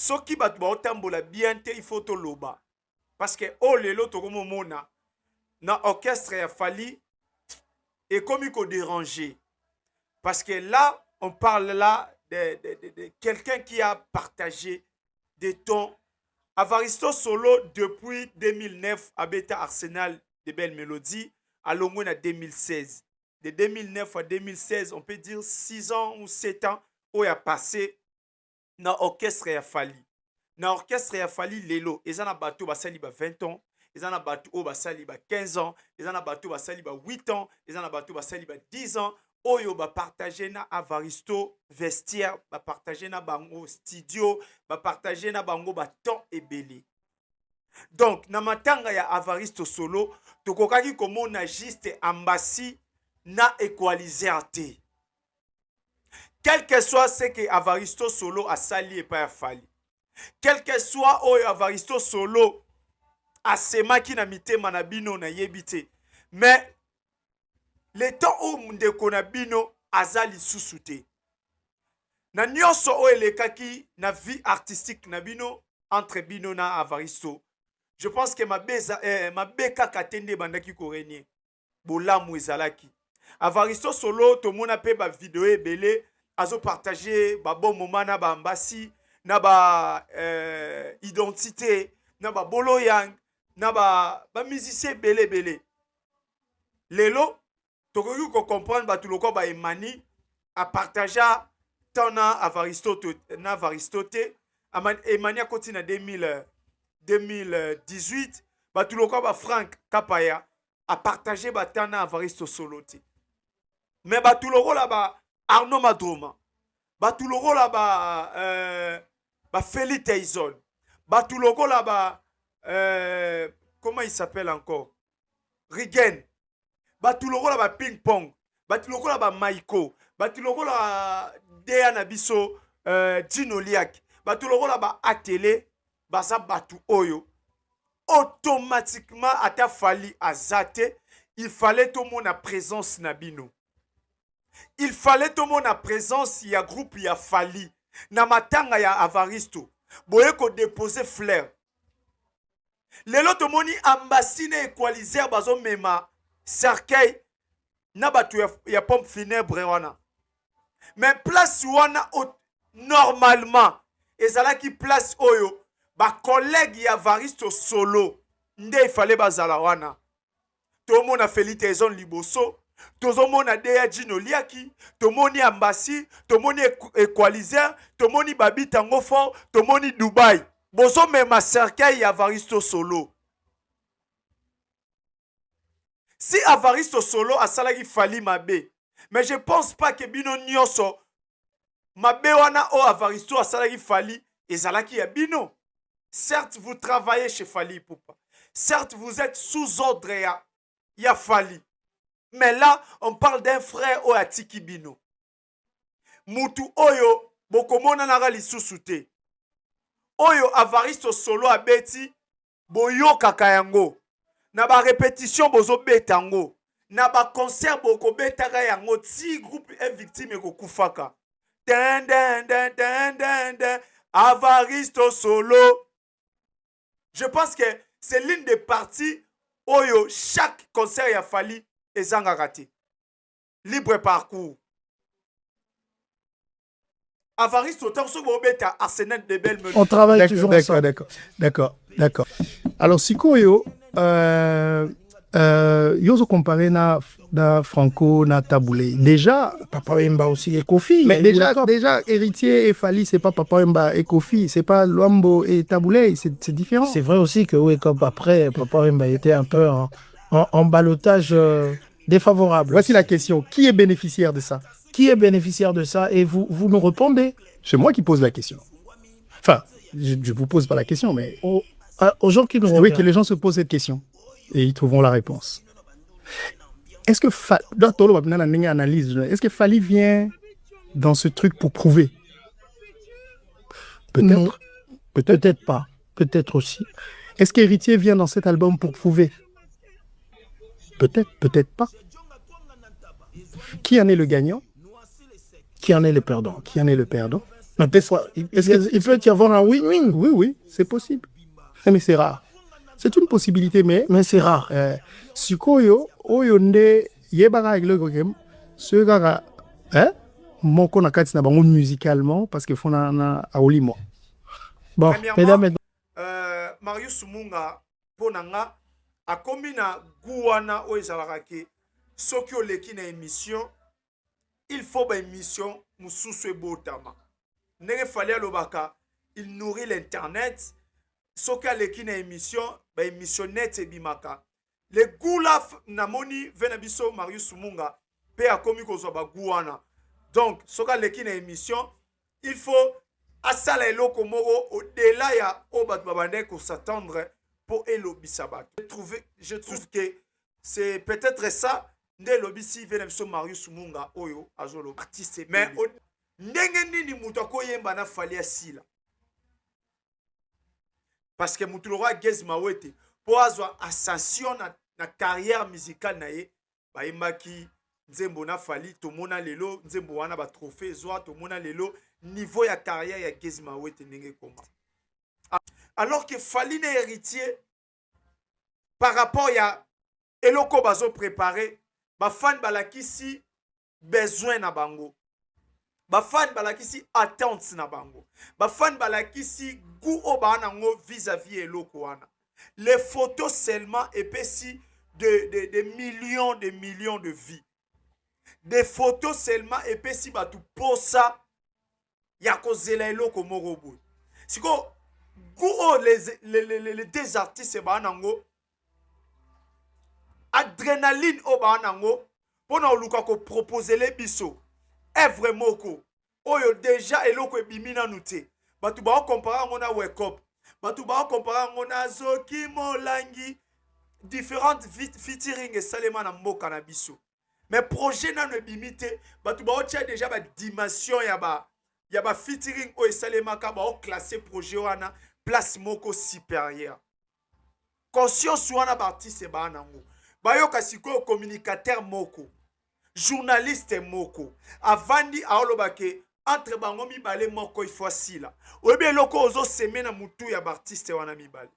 soki bato baotambola bien te il faut toloba parce que o lelo tokomomona na orchestre ya Fally ekomi kodéranger parce que là on parle là de quelqu'un qui a partagé des tons. Avaristo Solo depuis 2009 abeta Arsenal de belles mélodies à Longwen à 2016. De 2009 à 2016, on peut dire 6 ans ou 7 ans où il a passé dans l'orchestre ya Fally. Dans l'orchestre ya Fally lelo, ils en a battu basali ba 20 ans, ils en a battu au basali ba 15 ans, ils en a battu basali ba 8 ans, ils en a battu basali ba 10 ans. Oyo ba partager na Avaristo vestiaire, ba partager na bango studio, ba partager na bango ba temps ebele. Donc na matanga ya Avaristo Solo, tokokaki komona juste ambassi na équaliser te. Quel que soit ce que Avaristo Solo a sali et pas Fally. Quel que soit oyo Avaristo Solo a semaki na mitema na bino na yebite. Mais le temps où ndeko na bino azali lisusu te. Na nyonso oyo elekaki na vie artistique na bino entre bino na Avaristo. Je pense que mabe kaka te nde bandaki korenye. Bolamu ezalaki. Avaristo Solo tomona pe ba video ebele azo partager ba bon moment na ba ambassi na ba identité na ba bolo yang na ba musicien bele. Lelo tokoki ko comprendre batu loko ba Emani a partager tant na Avaristo te Emani a continué na 2018 batu loko ba Frank Kapaya a partagé ba tant na Avaristo Solo te. Mais batu loko la ba Arnaud Madroma, batu loko la ba Feli Tyson, batu loko la ba comment il s'appelle encore, Rigen, batu loko la ba Ping Pong, batu loko la ba Maiko, batu loko la Dea Nabiso, Gino Liak, batu loko la ba Atele, basa batu oyo. Automatiquement ata Fally azate, il fallait tout le monde à présence nabino. Il fallait tout le monde à présence ya groupe ya Fally. Na matanga ya Avaristo. Boye ko déposer fleur. Lelo to moni ambassine équaliser bazo mema cercueil na batu ya pompe funèbre wana. Mais place wana normalement ezalaki place oyo ba collègue ya Avaristo Solo nde il fallait bazala wana. To mona Feli Tyson liboso, tozomona Dea Gino Liaki, tomoni ambassi, tomoni équaliser, tomoni Babi Tango Fort, tomoni Dubaï. Bozo mema cercueil ya Avaristo Solo. Si Avaristo Solo a salagi Fally mabe, mais je pense pas que bino nyonso mabe wana o Avaristo a salagi Fally ezalaki ya bino. Certes, vous travaillez chez Fally Ipupa. Certes, vous êtes sous ordre ya Fally. Mais là, on parle d'un frère o atiki bino. Mutu oyo bokomona nanga lisusu te. Oyo Avaristo Solo abeti boyo kaka yango. Na ba répétition bozo betango. Na ba concert boko betaka yango ti groupe est victime ko kufaka. Avaristo Solo. Je pense que c'est l'une des parties oyo chaque concert ya Fally ezanga raté. Libre parcours. Avaristo Tanso Bobeta Arsenal de belles On travaille toujours ensemble. D'accord. Alors Sikoyo yozo comparé na Franco na Taboulé. Déjà Papa Wemba aussi et Kofi. mais déjà héritier et Fally c'est pas Papa Wemba et Kofi, c'est pas Luambo et Taboulé, c'est différent. C'est vrai aussi que oui, comme après Papa Wemba était un peu en ballottage défavorable. Voici la question, qui est bénéficiaire de ça? Qui est bénéficiaire de ça? Et vous nous répondez. C'est moi qui pose la question. Enfin, je vous pose pas la question, mais Aux gens qui nous oui, regardent. que les gens se posent cette question et ils trouveront la réponse. Est-ce que est-ce que Fally vient dans ce truc pour prouver? Non. Peut-être. Peut-être pas. Peut-être aussi. Est-ce qu'Héritier vient dans cet album pour prouver? Peut-être pas. Qui en est le gagnant? Qui en est le perdant? Qui en est le perdant? Mais des fois, il peut y avoir un win-win. Oui, oui, c'est possible. Mais c'est rare. C'est une possibilité, mais c'est rare. sikoyo oyo nde yebaka eloko kem soki kaka moko na kati na bango musicalement parce que fona na aolimo. Bon, premièrement, Marius Munga ponanga akomi na guana o ezalaka ke soki oleki na émission il faut ba émission mususu ebotama ndenge fali alobaka il nourrit l'internet soki aleki na émission ba émission net ebimaka le gula namoni vena biso Marius Munga pe akomi kozwa ba guana donc soki aleki na émission il faut asala eloko moko au-delà ya o bato babandaki s'attendre pour elobisa bato. Je trouve que c'est peut-être ça nde lobisi vena biso Marius Munga oyo azolo artiste mais ndenge nini mutu akoyemba na fali asila parce que mutu loko agezi mawete po azwa ascension na carrière musicale na ye bayembaki nzembo na fali tomona lelo nzembo wana ba trophée zwa tomona lelo niveau ya carrière ya Gezi Mawete ndenge koma alors que fali na héritier par rapport ya eloko bazo préparer ba fan balakisi besoin na bango ba fan balakisi attente na bango ba fan balakisi goût o ba nango vis-à-vis eloko wana les photos seulement epesi de millions de vies. Des photos seulement epesi batu posa ya kozela eloko moko boy. Siko goût les deux artistes ba nango adrénaline o ba nango pona oluka ko proposer les biso œuvre moko oyo déjà eloko ebimi na nuté batu ba comparer ngona wake up batu ba comparer ngona zoki molangi différentes featuring et salema na mboka na biso mais projet na no ebimite batu ba otia déjà ba dimension ya ba featuring o salema ka ba o classer projet wana place moko supérieure conscience wana ba artiste ba nango bayoka siko communicateur moko journaliste moko avandi aolobake entre bango mibale moko ifo sila oyebi eloko ozo seme na mutu ya artiste wana mibale.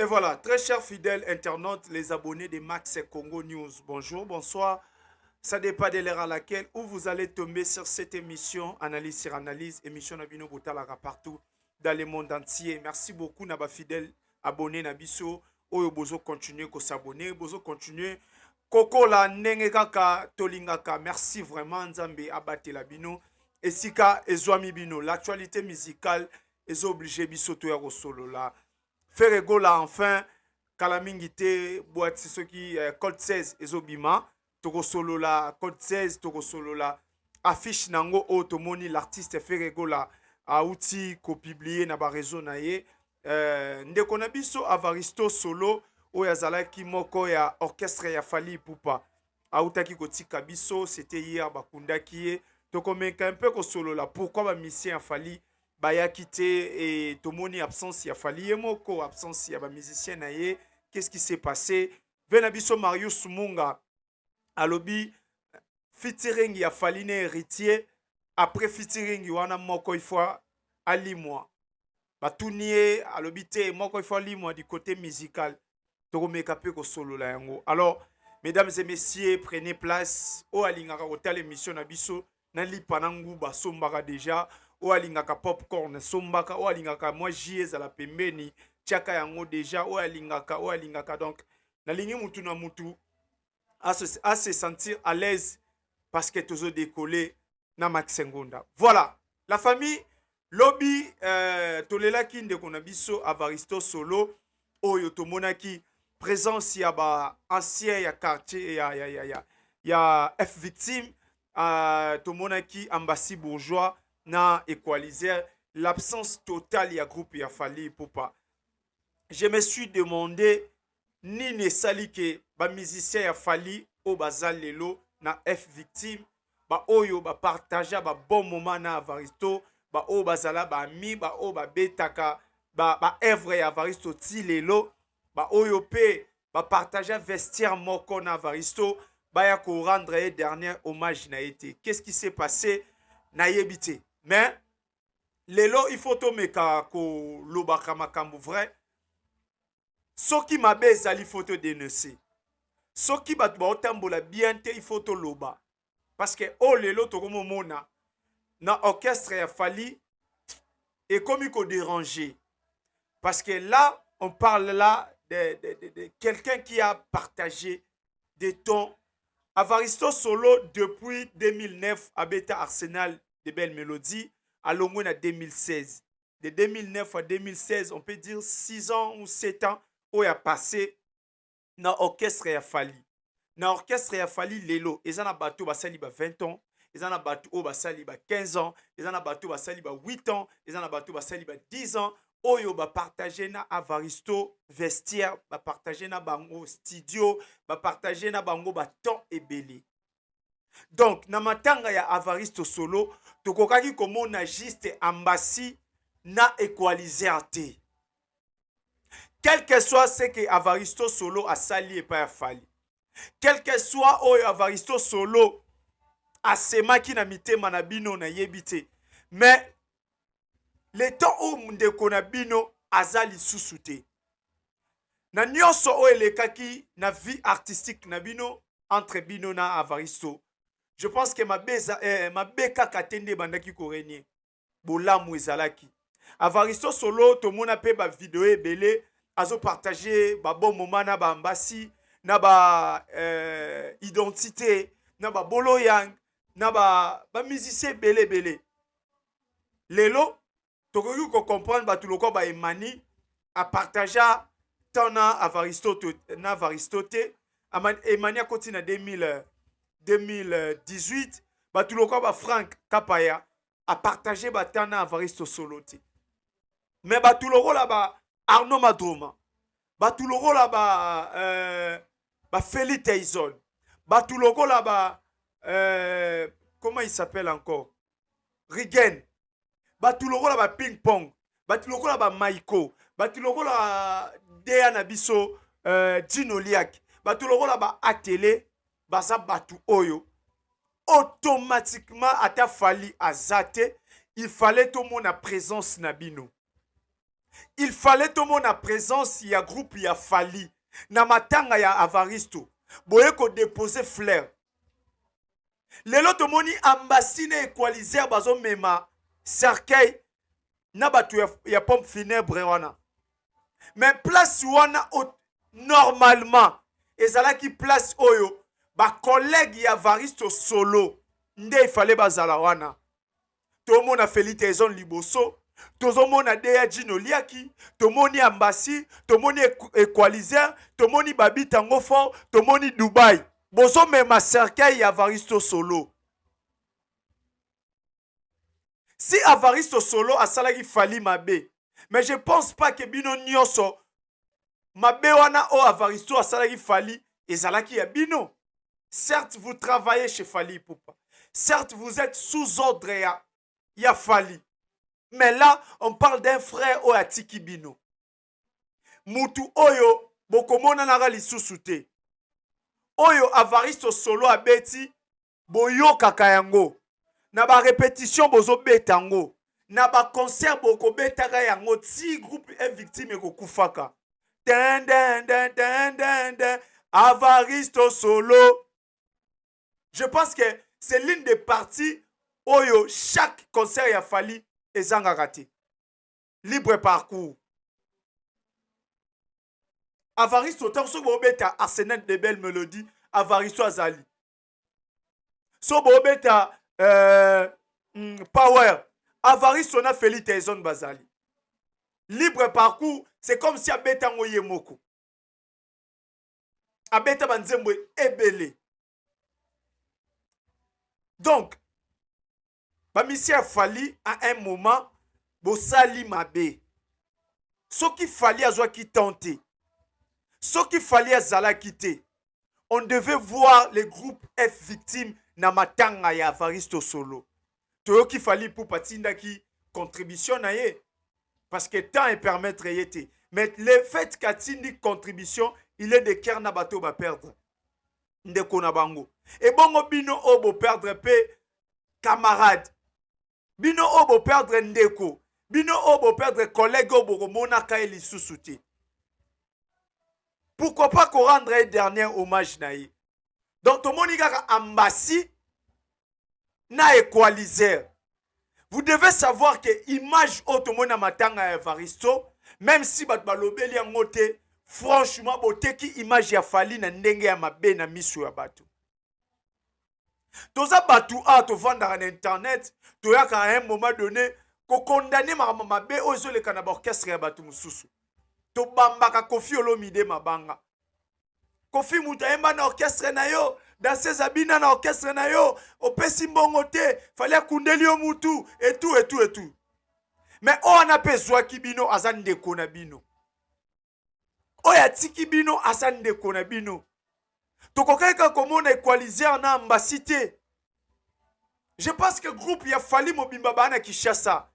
Et voilà, très chers fidèles internautes, les abonnés de Max Congo News, bonjour, bonsoir. Ça dépend de l'heure à laquelle où vous allez tomber sur cette émission, analyse sur analyse, émission Nabino Botalara partout dans le monde entier. Merci beaucoup, Naba fidèles abonnés Nabiso. Oyo bozo continuer ko s'abonner, bozo continuer koko la ndenge kaka tolingaka. Merci vraiment Nzambe abate la bino. Esika ezwami bino, l'actualité musicale est obligé biso to ya solo la. Faire gola enfin kalamingite boîte ce qui code 16 ezobima toko solo la code 16 toko solo la affiche nango otomoni l'artiste faire gola a outil ko publier na ba réseau na ye ndeko na biso Avaristo solo oyo azalaki moko ya orchestre ya Fali Ipupa autaki kotika biso c'était hier bakundaki ye tokomeka un peu ko solo la pourquoi ba musicien Fali bayaki te et tomoni absence ya Fali ye moko absence ya ba musicien na ye qu'est-ce qui s'est passé vena biso Marius Munga alobi featuring ya Fali ne héritier après featuring wana moko ifwa alimwa batunie alobi te moko ifwa alimwa du côté musical tokomeka pe ko solo la yango. Alors mesdames et messieurs prenez place o alingaka kotala émission na biso na lipa na nguba sombaka déjà o alingaka popcorn sombaka o alingaka moi jiez à la pembeni tiaka yango déjà o alingaka donc nalingi mutu na mutu à se sentir à l'aise parce que tozo décoller na Max Ngonda. Voilà la famille lobby tolela ki ndeko na biso Avaristo solo oyo tomonaki présence ya ba ancien ya quartier ya F victime tomonaki ambassy bourgeois na équaliser l'absence totale ya groupe ya Fali Ipupa. Je me suis demandé ni ne sali ke ba musicien ya Fali o bazal lelo na F victime ba oyo ba partager ba bon moment na Avaristo ba o bazala ba mi ba o ba betaka ba œuvre ya Avaristo ti lelo ba oyo pe ba partager vestiaire moko na Avaristo baya ko rendre un dernier hommage na été. Qu'est-ce qui s'est passé na yebite. Mais lelo il faut to meka ko lobaka makambo vrai. Soki mabe ezali faut to dénoncer. Soki bato ba otambola bien te il faut to loba. Parce que oh lelo to komo mona na orchestre ya Fally et comme il faut déranger. Parce que là on parle là de quelqu'un qui a partagé des tons. Avaristo Solo depuis 2009 à Beta Arsenal de belles mélodies à Longwen à 2016. De 2009 à 2016, on peut dire 6 ans ou 7 ans où il a passé dans l'orchestre et a Fally. Dans l'orchestre et a Fally lelo, ils en a bateau basali ba 20 ans, ils en a bateau basali ba 15 ans, ils en a bateau basali ba 8 ans, ils en a bateau basali ba 10 ans. Oyo ba partager na Avaristo vestiaire, ba partager na bango studio, ba partager na bango ba temps ebele. Donc na matanga ya Avaristo Solo, tokokaki komona juste ambassy na equaliser te. Quel que soit ce que Avaristo Solo a sali et pas Fally. Quel que soit oyo Avaristo Solo a semaki na mitema na bino na yebite. Mais le temps où ndeko na bino azali susute. Na nyonso o elekaki na vie artistique na bino entre bino na Avaristo. Je pense que ma beka katende bandaki korenye. Bolamu ezalaki. Avaristo Solo to mona pe ba vidéo ebele azo partager ba bon moment na ba ambassi na ba identité na ba bolo yang na ba musicien bele. Lelo tokoki ko comprendre ba tuloko ba emani a partager tant na Avaristo te emani a koti na 2018 ba tuloko ba Frank Kapaya a partager ba tant na Avaristo Solo te. Mais ba tuloko la ba Arnaud Madroma, ba tuloko la ba Feli Tyson, ba tuloko la ba comment il s'appelle encore, Rigen. Batuloko la ba ping pong, batuloko la ba Maiko, batuloko la Dea Nabiso, Dino Liak, batuloko la ba Atele, baza batu oyo. Automatiquement, ata Fally azate, il fallait tout le monde à présence nabino. Il fallait tout le monde à présence, ya groupe ya Fally. Na matanga ya Avaristo, boye ko déposer fleur. Lelo to moni ambassine equaliser bazo mema. Cercueil na batu ya pompe funèbre wana. Mais place wana normalement ezalaki place oyo ba collègue ya Avaristo Solo nde il fallait bazala wana. To mona Feli Tyson liboso, tozo mona Dea Dino Liaki, to moni ambassy, to moni equalizer, to moni Babi Tango Fort, to moni Dubai. Bozo mema cercueil ya Avaristo Solo. Si Avaristo Solo a salagi Fally mabe, mais je pense pas que bino nyonso mabe wana o Avaristo a salagi Fally ezalaki ya bino. Certes, vous travaillez chez Fally Ipupa. Certes, vous êtes sous ordre ya Fally. Mais là, on parle d'un frère o atiki bino. Mutu oyo bokomona nanga lisusu te. Oyo Avaristo Solo abeti boyo kakayango. Na ba répétition bozo betango, na ba concert boko betaka yango ti groupe est victime ko kufaka. Avaristo Solo. Je pense que c'est l'une des parties oyo chaque concert ya Fally ezanga raté. Libre parcours. Avaristo tant so bo beta Arsenal de belles mélodies, Avaristo azali. So bo beta Power, Avaristo na Feli Tyson bazali. Libre parcours, c'est comme si abeta ngoye moko. Abeta banzembo ebele. Donc, bamisia Fally à un moment, bosali mabe. Ce qui Fally azwa ki tenter. Ce qui Fally azala kite. On devait voir les groupes F victimes na matanga ya Avaristo Solo. Toyoki Fally pour patinda ki contribution na ye. Parce que temps et permettre yete. Mais le fait qu'atindi contribution, il est de cœur na bateau va perdre. ndeko na bango. Et bongo bino obo perdre pe camarade. Bino obo perdre ndeko. Bino obo perdre collègue obo komona ka elisusu te. Pourquoi pas qu'on rendre un dernier hommage naïe. Donc tout le monde a ambassy na équaliseur. Vous devez savoir que image automona matanga Evaristo, même si bat balobeli ngote, franchement bote ki image ya fali na ndenge ya mabe na misu ya batu. Toza batu a to vendre na internet, to ya ka un moment donné ko condamner mabe ozo le kana orchestre ya batu mususu. To bambaka Kofi Olomide mabanga. Kofi Mutaemba na orchestre na yo, danser Zabina na orchestre na yo, opesi mbongo te, fallait kundeli yo mutu, et tout, et tout, et tout. Mais on a besoin kibino azan de konabino. Oya tiki bino azan de konabino. Tokokeka komona equaliser na ambasité. Je pense que groupe ya fali mobimba bana Kishasa.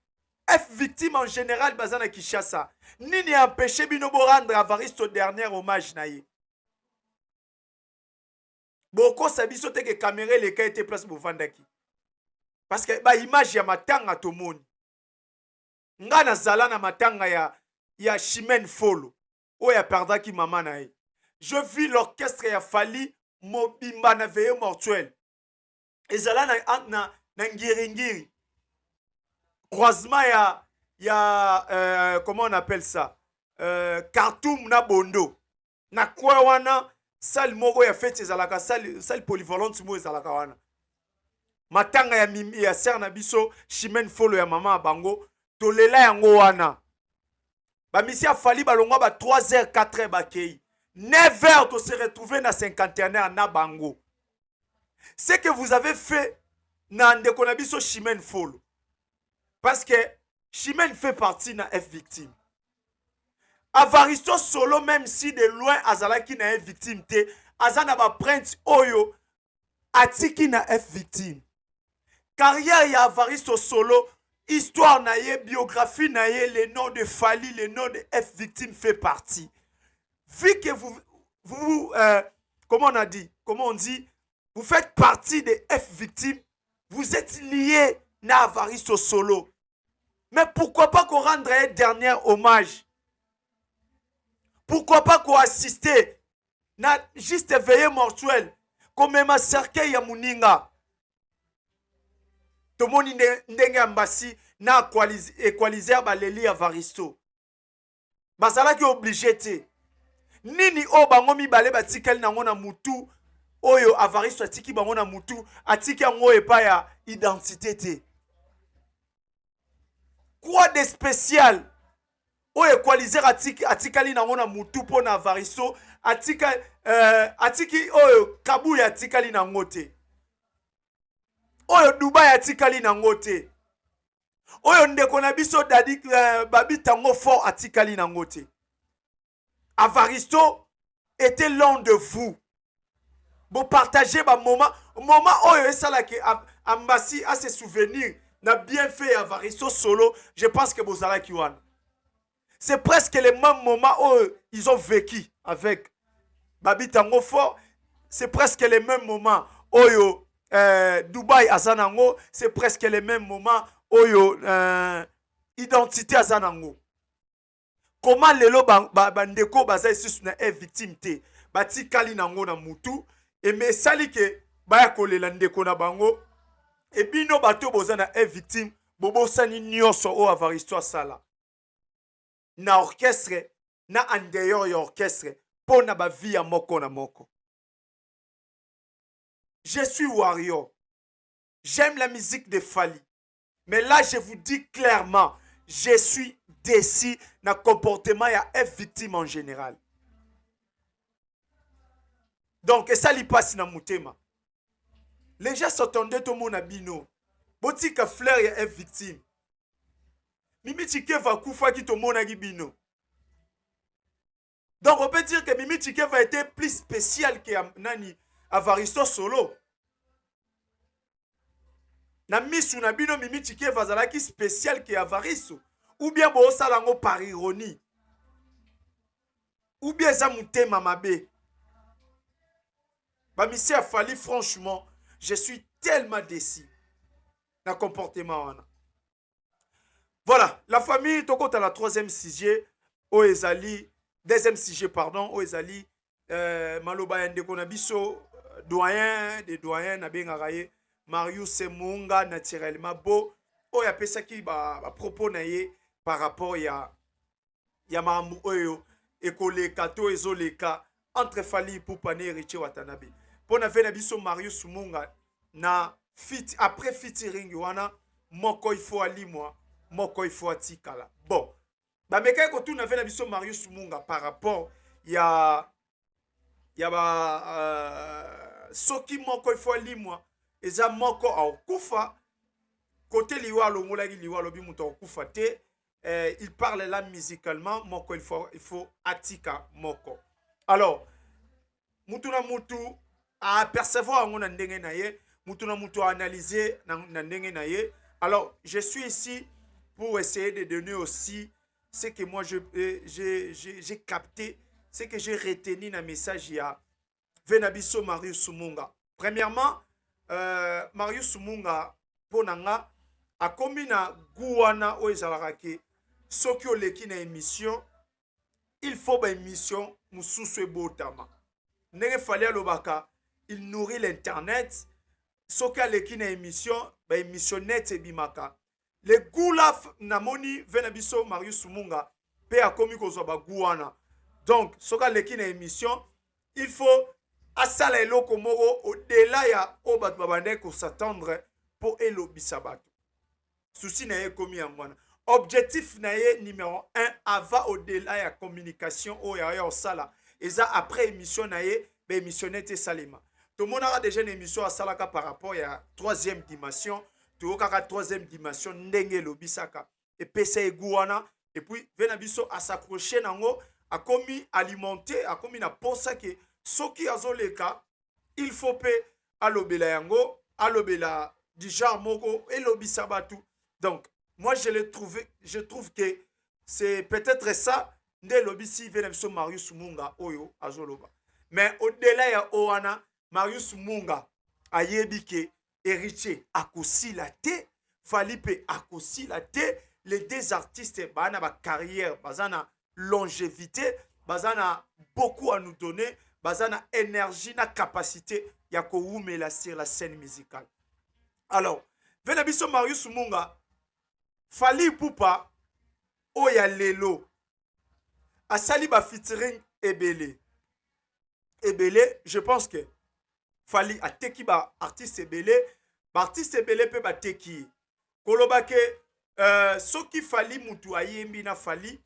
F victime en général bazana Kishasa. Nini empêché bino bo rendre Evaristo dernier hommage na ye. Boko sabiso te que caméra les cas était place pour vandaki. Parce que ba image ya matanga to moni. Nga na zala na matanga ya Chimène Folo. O ya perdaki mama na ye. Je vis l'orchestre ya Fali mobimba na veillée mortuelle. Et zala na ngiringiri. Croisement comment on appelle ça? Khartoum na Bondo. Na kwa wana salle moko ya fête ezalaka salle polyvalente mo ezalaka wana. Matanga ya ser na biso Chimène Folo ya mama bango tolela yango wana. Ba misi a fali balongwa ba 3h 4h bakei. 9h to se retrouver na 51h na bango. Ce que vous avez fait na ndeko na biso Chimène Folo. Parce que Chimène fait partie na F victime. Evaristo solo, même si de loin azalaki na F victime te, azana ba prince oyo atiki na F victime. Carrière ya Evaristo solo, histoire na ye, biographie na ye, le nom de Fali, le nom de F victime fait partie. Vu que comment on dit, vous faites partie de F victime, vous êtes liés na Evaristo solo. Mais pourquoi pas qu'on rendre un dernier hommage? Pourquoi pas qu'on assiste na juste veillée mortuelle comme même cercueil ya muninga? Tout le monde ndenge ambassi na équaliser baleli Evaristo. Basala ki obligé te. Nini o bango mibale batikali nango na mutu oyo Evaristo atiki bango na mutu atiki yango epa ya identité te. Quoi de spécial? O equaliser atikali nango na mutu po na Evaristo atiki oyo Kabuya atikali nango te. Oyo Dubai atikali nango te. Oyo ndeko na biso dadi babi tango fort atikali nango te. Evaristo était l'un de vous. Vous partagez ba moment oyo esala ke ambassi à ses souvenirs n'a bien fait Evaristo solo, je pense que vous allez kiwan. C'est presque les mêmes moments où ils ont vécu avec Babi Tango Fort. C'est presque les mêmes moments où Dubaï Azanango. C'est presque les mêmes moments où identité Azanango. Comment les lo bandeko baza ici na victime te bati kali nango na mutu et mais sali ke baya kolela ndeko na bango et bino bato bozana victime bobo sani nyonso o Evaristo sala na orchestre na en dehors ya orchestre pour na ba vie ya moko na moko. Je suis warrior. J'aime la musique de Fali. Mais là je vous dis clairement, je suis déçu na comportement ya F victime en général. Donc ça li passe na mutema. Les gens s'attendaient tout le monde à bino. Botika fleur ya F victime. Mimi Chike va kufa ki tout le monde a bino. Donc on peut dire que Mimi Chike va être plus spécial que Nani Evaristo solo. Na misu na bino Mimi Chike va zalaki spécial que Evaristo. Ou bien bo salango par ironie. Ou bien ça mutema mabe. Bamisi a fallu, franchement, je suis tellement déçu dans le comportement. Voilà, la famille, tout compte à la troisième sujet, au Ezali, deuxième sujet, pardon, au Ezali, Maloba Yande Konabiso, doyen, des doyens, Nabengaraye, Marius Munga, naturellement, beau, au ya pesa qui ba propos naye par rapport ya mamu oyo, ekole kato ezoleka, entre Fali Poupa et Richie Watanabe. Pour na Nabiso Marius Munga, na fit, après featuring wana, moko il faut ali moi. Moko il faut atikala. Bon. Bah mais quand on a fait la mission Marius Munga par rapport ya soki moko il faut ali moi eza moko au kufa côté liwalo molagi liwalo bi muto kufa te il parle là musicalement moko il faut atika moko. Alors mutuna mutu a percevoir ngona ndenge na ye, mutuna mutu a analyser na ndenge na ye. Alors je suis ici pour essayer de donner aussi ce que moi j'ai capté, ce que j'ai retenu dans le message il y a Venabiso Marius Munga. Premièrement, Marius Munga, pour nanga, a commis na gouana o ezalakake, soki oleki na émission, il faut ba émission mususu botama. Nenge fali alobaka, il nourrit l'internet, soki aleki na émission, ba émission net e bimaka. Le goula namoni Venabiso Marius Munga pe a komi ko zoba gouana. Donc soka leki na émission, il faut asala eloko moko au-delà ya obat babande ko s'attendre pour elobisa bato. Souci na ye komi ya mwana. Objectif na ye numéro 1 avant au-delà ya communication o ya osala. Eza après émission na ye be émissionné salima. Tout le monde a déjà une émission à salaka par rapport à troisième dimension. Tout la troisième dimension ndenge lobisaka et pesa egouana et puis Venabiso à s'accrocher nango a commis alimenter a commis na posa que soki azoleka il faut pe alobela yango alobela du genre moko et lobisa batu. Donc moi je trouve que c'est peut-être ça nde lobisi Venabiso Marius Munga oyo azoloba. Mais au-delà ya oana Marius Munga ayebike héritier akosi la té, Falipe akosi la té, les deux artistes bana ba carrière, bazana longévité, bazana beaucoup à nous donner, bazana énergie na capacité ya ko oumela sur la scène musicale. Alors, Venabiso Marius Munga, Fali Poupa oya lelo asali ba featuring ebele. Ebele, je pense que Fali a teki ba artiste ebele, ba artiste ebele pe ba teki. Koloba ke soki Fali mutu ayembi na Fali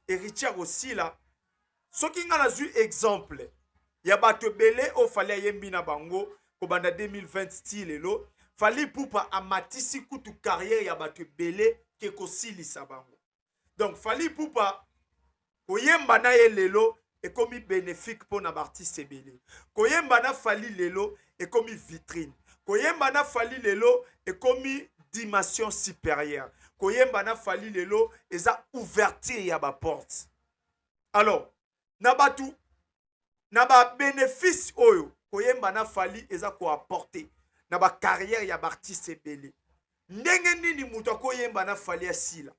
héritière aussi là. Soki nga na zu exemple ya bato ebele o Fali ayembi na bango ko banda 2020 style lo. Fali Poupa amatisi kutu carrière ya bato ebele ke ko silisa bango. Donc Fali Poupa koyemba na ye lelo et comme bénéfique pour na artiste ebele. Koyemba na Fali lelo et comme vitrine. Koyemba na Fali lelo et comme dimension supérieure. Koyemba na Fali lelo eza ouverture ya ba porte. Alors, na batu na ba bénéfice oyo koyemba na Fali eza ko apporter na ba carrière ya ba artiste ebele. Ndenge nini mutu koyemba na Fali asila.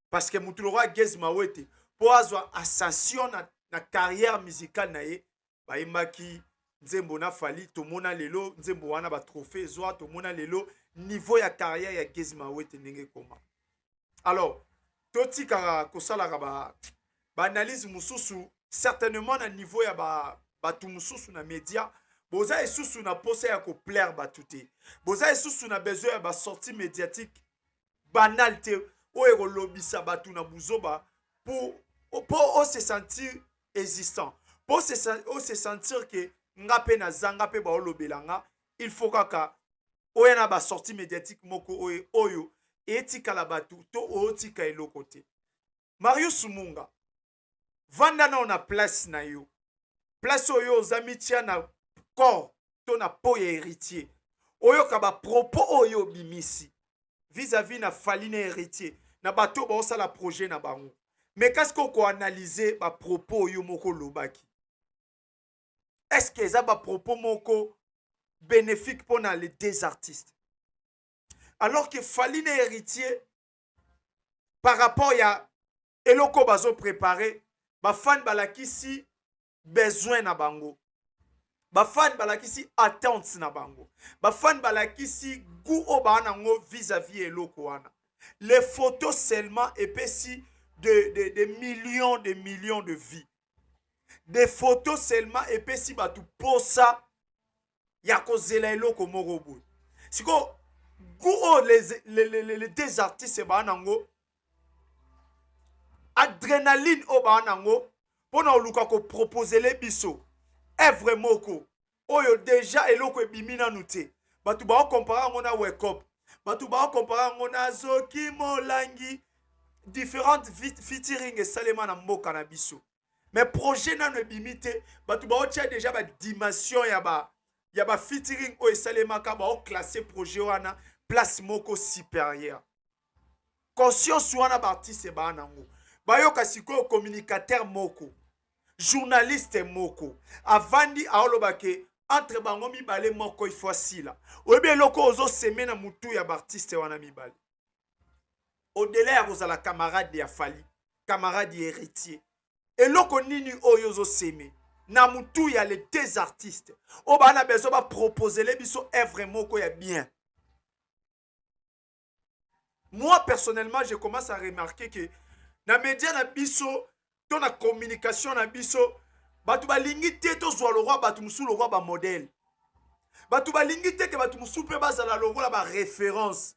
Parce que mutu lora Gez Mawete pour avoir ascension na carrière musicale na ye ba imaki nzembo na Fali to mona lelo nzembo wana ba trophée zwa to mona lelo niveau ya carrière ya Gez Mawete ndenge koma. Alors toti kara kosala ba analyse mususu certainement na niveau ya ba tu mususu na média boza esusu na posa ya ko plaire ba tuté boza esusu na besoin ya ba sortie médiatique banalité o ero lobisa batu na buzoba pour se sentir existant, pour se sentir que ngape na zanga pe ba olobelanga, il faut kaka oyana ba sortie médiatique moko oyo etika la batu to otika eloko te. Marius Munga vanda na ona place na yo. Place oyo zamitia na corps to na po ya héritier. Oyo ka ba propos oyo bimisi vis-à-vis na Fali na héritier na bato ba osala projet na bango. Mais qu'est-ce qu'on peut analyser à propos yo moko lobaki? est-ce que ça va propos moko bénéfique pour les deux artistes? Alors que Fally n'est héritier par rapport à eloko bazo préparé, ba fan balakisi besoin na bango. Ba fan balakisi attente na bango. Ba fan balakisi goût o ba nango vis-à-vis eloko wana. Les photos seulement épaisis de millions de vies. Des photos seulement épaisis batu posa ya kozela eloko moko boy. Siko goût les deux artistes ba nango adrénaline o ba nango pona oluka ko proposer les biso œuvre moko oyo déjà eloko ebimi nanu te batu ba comparer ngo na wake up batu ba comparer ngo na Zoki Molangi différentes featuring esalema na mboka na biso mais projet nanu ebimi te batu ba otia déjà ba dimension ya ba featuring o esalema ka ba o classer projet wana place moko supérieure conscience wana ba artiste ba nango bayoka sikoyo communicateur moko journaliste moko avandi aolobake entre bango mibale moko ifo asila oyebi eloko ozo seme na mutu ya baartiste wana mibale au-delà ya kozala camarade ya Fally camarade ya héritier eloko nini oyo ozo seme na mutu ya les deux artistes o bana bezo ba proposer les biso œuvre moko ya bien. Moi personnellement je commence à remarquer que na média na biso to na communication na biso batu balingi te to zwa le roi batu musu le roi ba modèle batu balingi te ke batu musu pe bazala le roi ba référence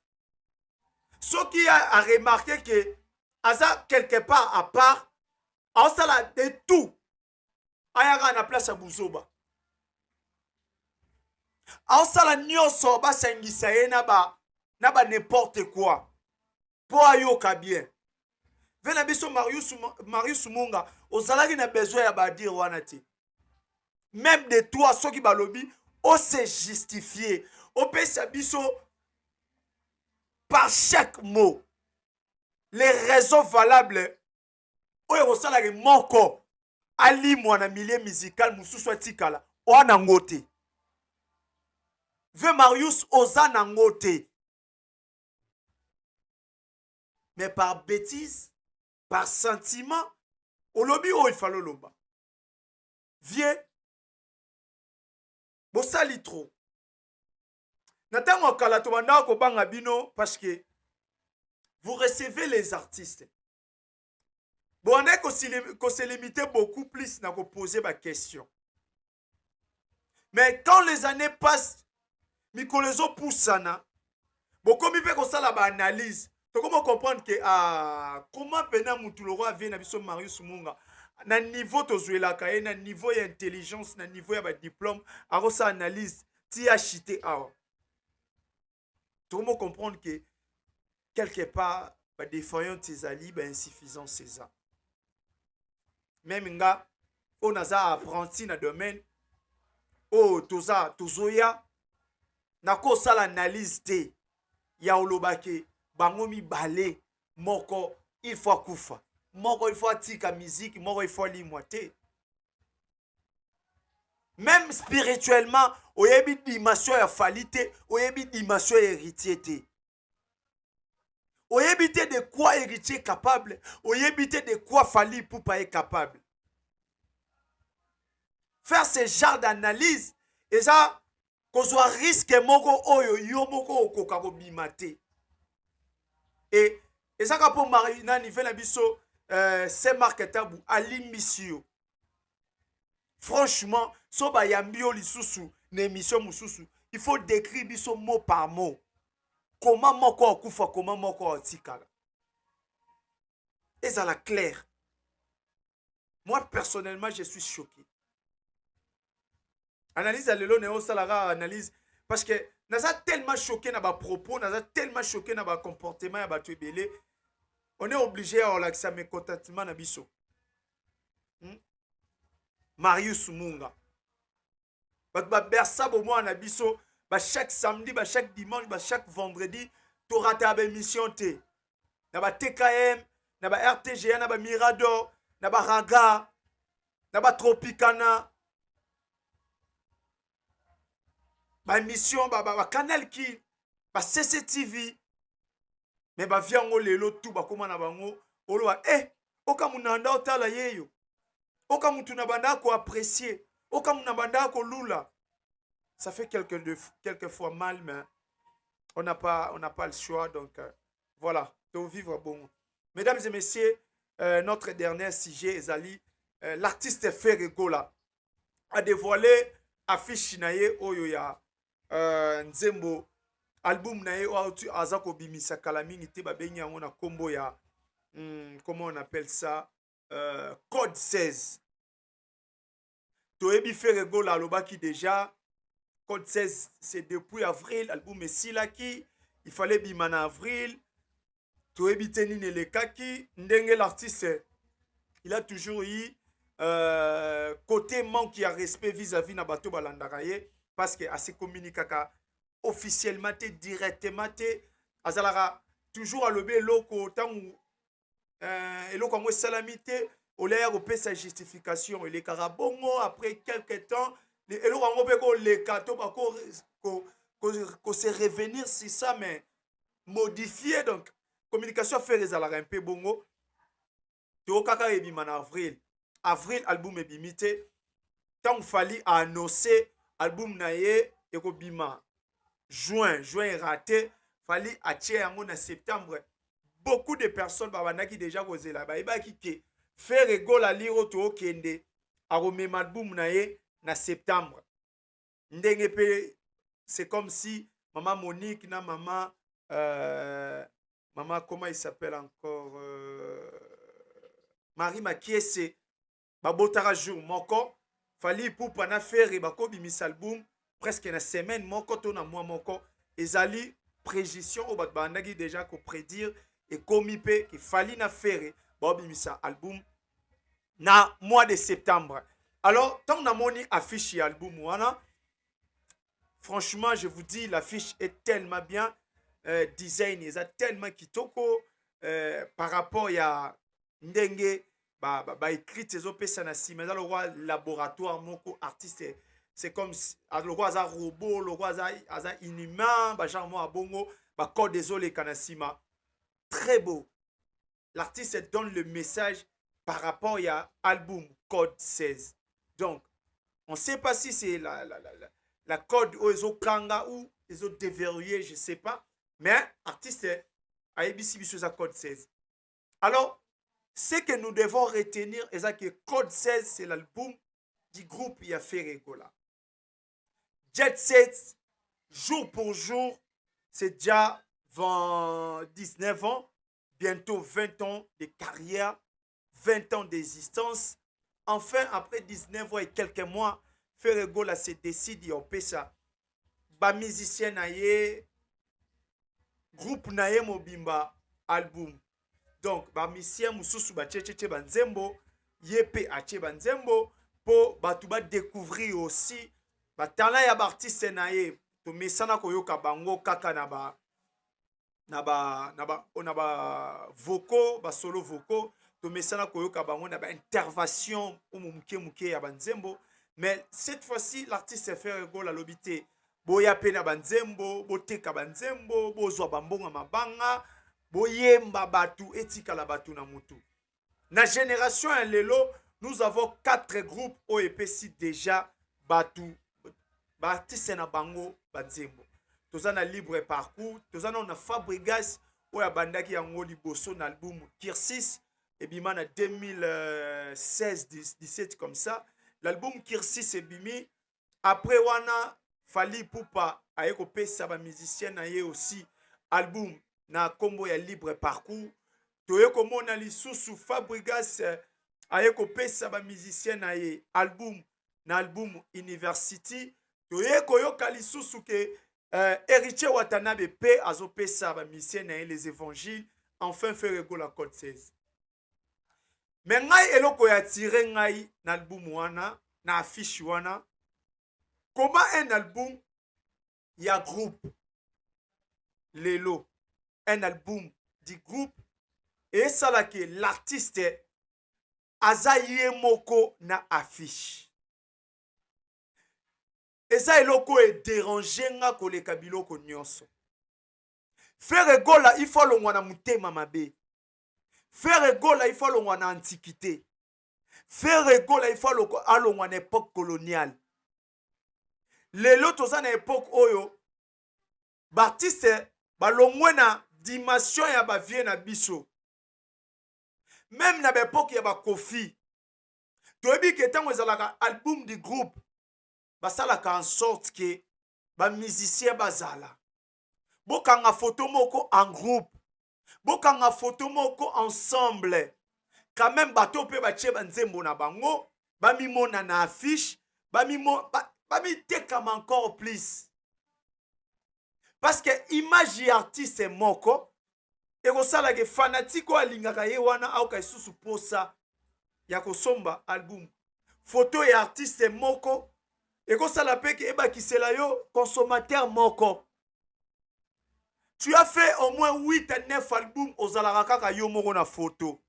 ce qui a remarqué que aza quelque part à part a sala de tout ayaka na place ya buzoba a sala nyonso ba sangisa ye na ba n'importe quoi po ayoka bien. Vena biso Marius Munga ozalaki na besoin ya ba dire wana te même de toi soki balobi o se justifier o pesa biso par chaque mot les raisons valables oyo osalaki moko ali mwana milieu musical mususu atikala wana ngote ve Marius oza na ngote mais par bêtise par sentiment au lobby oh il fallait loba vieux bosali trop natango kala to banda ko banga bino parce que vous recevez les artistes bon on est qu'on se limiter beaucoup plus na ko poser ma question mais quand les années passent mikolezo poussana beaucoup mi pe ko sala ba analyse. Comment comprendre que comment pena mutuloro vient na biso Marius Munga na niveau tozwela kaye na niveau ya intelligence na niveau ya ba diplôme aro sa analyse ti achité awa comment comprendre que quelque part ba défaillant tezali ba insuffisant césar même nga on a apprenti na domaine o tozoya na ko sala analyse te ya olobake bango mibale moko il faut kufa moko il faut tika musique moko il faut limwa te même spirituellement oyebi dimension ya Fally te oyebi dimension ya héritier te oyebi te de quoi héritier capable oyebi te de quoi Fally Ipupa est capable faire ce genre d'analyse et ça kozwa risque moko oyo yo moko okoka kobima te. Et ça pour Marina niveau la biso c'est Marc Tabou Ali Missio. Franchement, so ba yambio lisusu na émission mususu, il faut décrire biso mot par mot. Comment moko okufa, comment moko otikala. Et ça la clair. Moi personnellement, je suis choqué. Analyse à l'élo néo salara analyse parce que naza tellement choqué na ba propos, naza tellement choqué na ba comportement ya ba tuebele. On est obligé à relaxer mes contentement na biso. Marius Munga. Ba bersa bo moi na biso, ba chaque samedi, ba chaque dimanche, ba chaque vendredi, to rata ba émission té. Na ba TKM, na ba RTG, na ba Mirador, na ba Raga, na ba Tropicana. émission canal qui CCTV mais viango lelo tout bakoma na bango oloba oka munanda otala yeyo oka mutu na banda ko apprécier oka muna banda ko lula. Ça fait quelques fois mal, mais on n'a pas le choix, donc voilà, de vivre bon. Mesdames et messieurs, notre dernier sujet, Ezali, l'artiste Ferregola a dévoilé affiche naye oyoya Nzembo album naye oyo azako bimisa kala mingi te babengi yango na kombo ya comment on appelle ça, code 16. Toyebi Ferregola alobaki déjà code 16 c'est depuis avril album esilaki il fallait bima na avril. Toyebi tenine lekaki ndenge l'artiste il a toujours eu côté manque ya respect vis-à-vis na bato balandaka ye parce que assez communiquaka officiellement te directement te azalaka toujours alobi eloko tangu eloko yango esalami te olaya kopesa justification elekaka bongo après quelque temps eloko yango mpe koleka to se revenir sur ça mais modifier. Donc communication faire ezalaka un peu bongo tokaka ebima na avril album ebimi te ntango fali annoncer album na ye ekobima juin raté fali atie yango na septembre. Beaucoup de personnes babandaki déjà kozela bayebaki ke Ferregola liro tookende akomema album na ye na septembre ndenge pe c'est comme si maman Monique na maman comment il s'appelle encore Marie Makiese babotara jour moko fali pupa na Ferre bako bimisa album presque na semaine moko to na mois moko ezali prédiction o bat bandaki déjà ko prédire et komi pe ki fali na Ferre ba bimisa album na mois de septembre. Alors tant na moni affiche album wana franchement je vous dis l'affiche est tellement bien design est tellement kitoko par rapport ya ndenge écrit ces opérations na si mais dans le roi laboratoire moko artiste c'est comme le roi za robot le roi za inhumain genre moi bongo code désolé kanasima très beau. L'artiste donne le message par rapport à album code 16. Donc on sait pas si c'est la code ou les autres kanga ou les autres déverrouillés, je sais pas, mais artiste a ABC sur sa code 16. Alors ce que nous devons retenir est que code 16 c'est l'album du groupe ya Ferregola. Jet Set jour pour jour c'est déjà 19 ans, bientôt 20 ans de carrière, 20 ans d'existence. Enfin, après 19 ans et quelques mois, Ferregola se décide de faire ça. Ba musicien naye, groupe naye mobimba album. Donc, ba musicien mususu ba tchétché banzembo, yepe ache banzembo, pour ba tuba découvrir aussi ba talent ya artiste naye. To mesana koyoka bango kaka na ba vocaux, ba solo vocaux. To mesana koyoka bango na ba intervention ou muke ya banzembo. Mais cette fois-ci l'artiste Ferregola lobité boya pe na banzembo boteka banzembo bozwa bambonga mabanga boyemba batu etika la batu na mutu na génération ya lelo nous avons 4 groupes OEPC déjà batu artiste na bango banzembo tozana libre parcours tozana na Fabrigas oya bandaki yango liboso na album Kirsis ebima na 2016-17 comme ça. L'album Kirsis ebimi après wana fali pupa ayeko pesa ba musicien na ye aussi album na kombo ya libre parcours toyeko mona lisusu Fabrigas ayeko pesa ba musicien na ye album University toyeko yoka lisusu ke Héritier Watanabe pe azopesa ba musicien na ye les évangiles. Enfin Ferregola code 16. Mais ngai eloko ya tire ngai na album wana na affiche wana comment un album ya groupe lelo un album du groupe et ça là que l'artiste aza ye moko na affiche eza eloko déranger nga koleka biloko nyonso. Faire gola il faut longwa na mutema mabe. Faire gola il faut longwa na antiquité. Faire gola il faut longwa na époque coloniale. Lelo toza na époque oyo Baptiste balongwe na dimension ya ba vie na biso. Même na époque ya ba Kofi. Toyebi ke tango ezalaka album du groupe basalaka en sorte que ba musicien bazala. Bokanga photo moko en groupe. Bokanga photo moko ensemble. Quand même bato pe bache banzembo na bango, bamimona na affiche, bamitekama encore plus. Parce que image ya artiste moko ekosala ke fanatiko alingaka ye wana au ka isusu posa ya kosomba album. Photo ya artiste moko ekosala pe ke ebakisela yo consommateur moko. Tu as fait au moins 8 à 9 albums aux Alaraka yo moko na photo.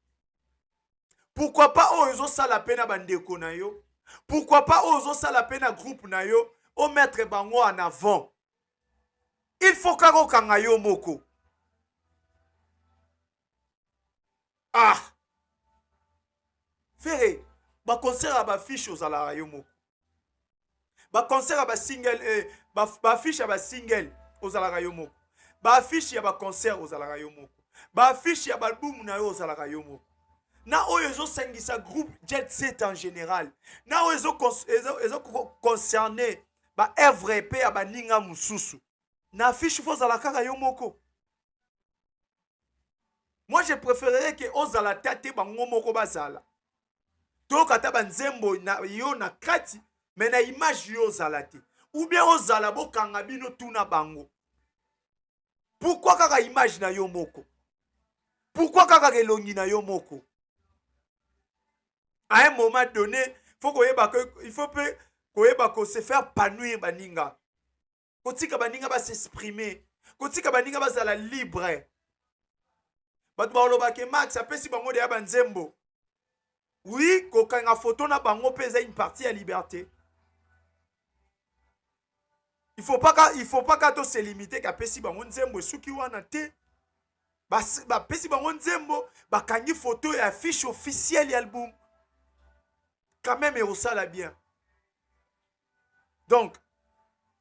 Pourquoi pas ozo sala pena bandeko na yo? Pourquoi pas ozo sala pena groupe na yo? O mettre bango en avant. Il faut kako kanga yo moko. Ah! Ferré, ba concert à ba fiche aux Alaraka yo moko. Ba concert à ba single ba fiche à ba single aux Alaraka yo moko. Ba affiche ya ba concert aux Alaraka yo moko. Ba affiche ya ba album na yo aux Alaraka yo moko. Na oyo sengisa groupe Jet Set en général. Na oyo concerné ba œuvre épée ya ba ninga mususu. Na affiche fo Alaraka yo moko. Moi je préférerais que ozala tate bango moko bazala. To kata banzembo na yo na kati mais na image yo zalate. Ou bien ozala bokanga bino tuna bango. Pourquoi kaka image na yo moko? Pourquoi kaka elongi na yo moko? À un moment donné, il faut se faire panouir baninga. Kotika baninga ba s'exprimer. Kotika baninga ba zala libre. Bat ba oloba ke Max apesi bango de banzembo. Oui, kokanga photo na bango pesa une partie à liberté. Il faut pas qu'à se limiter qu'à pesi bango nzembo suki wana te. Ba pesi bango nzembo, ba kangi photo et affiche officielle album. Quand même et ça la bien. Donc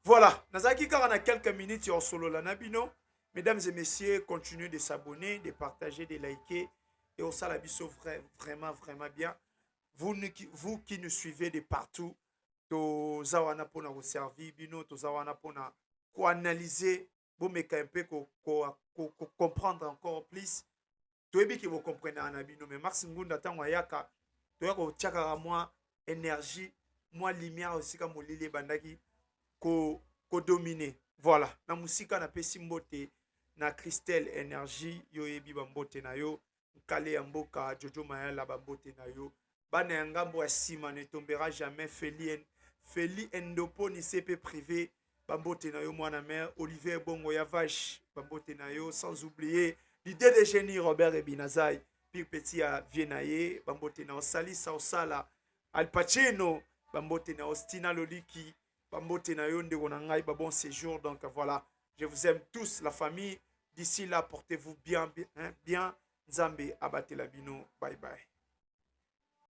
voilà, nazaki kaka na quelques minutes sur solo la nabino. Mesdames et messieurs, continuez de s'abonner, de partager, de liker et au salabiso vraiment bien. Vous qui nous suivez de partout, to zawana pona vous servir bino to zawana pona ko analyser bo meka un peu comprendre encore plus to ebi ki vous comprenez en abino mais Max Ngunda tango yaka to yako tiaka moi énergie moi lumière aussi comme molile bandaki ko dominer voilà na musika na pesi mbote na Christelle énergie yo ebi bambote na yo kale ya mboka Jojo Mayala bambote na yo bana ya ngambo ya sima ne tombera jamais Feli Endopo ni CP privé bambote na yo mwana mère Olivier Bongo ya vache bambote na yo sans oublier l'idée de génie Robert Ebinazai puis petit à Vienaye bambote na Salisa Osala Al Pacino bambote na Ostina Loliki bambote na yo ndeko na ngai bon séjour donc voilà je vous aime tous la famille d'ici là portez-vous bien Nzambe abatela bino bye bye.